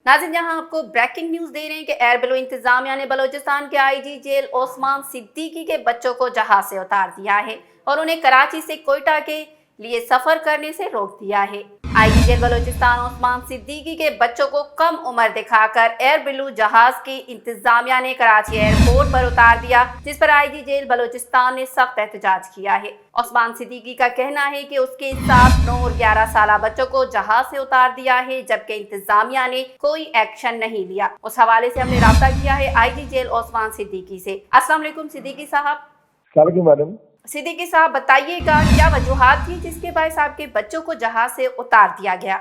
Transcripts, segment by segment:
नाज़रीन, यहाँ आपको ब्रेकिंग न्यूज़ दे रहे हैं कि एयर ब्लू इंतजामिया ने बलूचिस्तान के आईजी जेल ओस्मान सिद्दीकी के बच्चों को जहाज से उतार दिया है और उन्हें कराची से कोयटा के लिए सफर करने से रोक दिया है। आईजी जेल बलूचिस्तान ओस्मान सिद्दीकी के बच्चों को कम उम्र दिखाकर एयर ब्लू जहाज की इंतजामिया ने कराची एयरपोर्ट पर उतार दिया, जिस पर आईजी जेल बलूचिस्तान ने सख्त एहतजाज किया है। ओस्मान सिद्दीकी का कहना है कि उसके साथ 9 और 11 साल बच्चों को जहाज से उतार दिया है, जबकि इंतजामिया ने कोई एक्शन नहीं लिया। उस हवाले से हमने राब्ता किया है आईजी जेल ओस्मान सिद्दीकी से। अस्सलाम वालेकुम सिद्दीकी साहब। मैडम, सिद्दीकी साहब, बताइएगा क्या वजूहात थी जिसके बायस आपके बच्चों को जहाज से उतार दिया गया?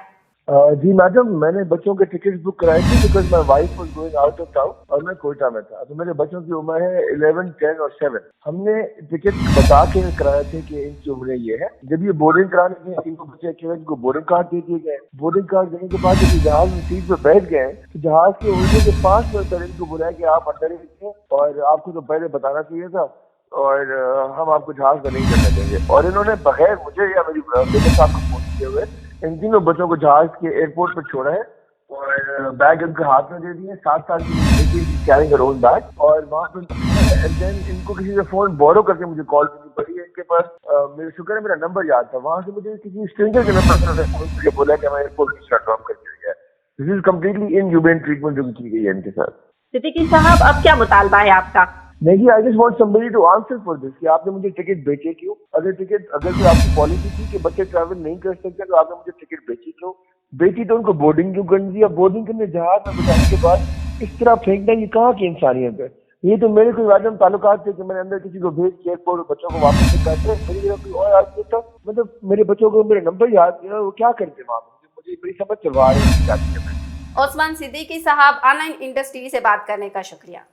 जी मैडम, मैंने बच्चों के टिकट बुक कराए थे because my wife was going out of town और मैं कोयटा में था। तो मेरे बच्चों की उम्र है 11, 10 और 7। हमने टिकट बता के कराए थे कि इनकी उम्र ये है। जब ये बोर्डिंग कराने गए, तीनों बच्चे के इनको बोर्डिंग कार्ड दे दिए गए। बोर्डिंग कार्ड देने के बाद जब जहाज में सीट पे बैठ गए तो जहाज के उड़ने के 5 मिनट पहले इनको बुलाया कि आप अंदर ही थे और आपको तो पहले बताना चाहिए था और हम आपको जहाज में नहीं करने देंगे। और इन्होंने बगैर मुझे या मेरी बेटे साहब को फोन किए हुए इन तीनों बच्चों को जहाज के एयरपोर्ट पर छोड़ा है और बैग इनके हाथ में दे दिए। 7 साल की कैरिंग अ ओन बैग। और वहाँ पे देन इनको किसी से फोन बोरो करके मुझे कॉल करनी पड़ी है। इनके पास मेरे शुक्र है मेरा नंबर याद था। वहाँ से मुझे किसी स्ट्रेंजर के नंबर पर फोन करके बोला कि मैं एयरपोर्ट पर ड्रॉप कर दिया गया। This is completely inhuman treatment जो की गई है इनके साथ। सिद्दीकी साहब, अब क्या मुतालबा है आपका? नहीं, I just want somebody to answer for this कि आपने मुझे टिकट बेचे क्यों? अगर कोई आपकी पॉलिसी थी कि बच्चे ट्रैवल नहीं कर सकते तो आपने मुझे टिकट बेची क्यों? बेची तो उनको बोर्डिंग क्यों करनी थी? बोर्डिंग करने जहाज में बिठाने के बाद इस तरह फेंकना, ये कहाँ की इंसानियत है? ये तो मेरे कोई वादम ताल्लुकात थे कि मैंने अंदर किसी को भेज के एयरपोर्ट बच्चों को वापस निकालते मेरी जगह कोई और आदमी था। मतलब मेरे बच्चों को मेरा नंबर याद किया, वो क्या करते वहाँ पे? मुझे बड़ी समझ चलवा रही है। ओस्मान सिद्दीकी साहब, ऑनलाइन इंडस्ट्री से बात करने का शुक्रिया।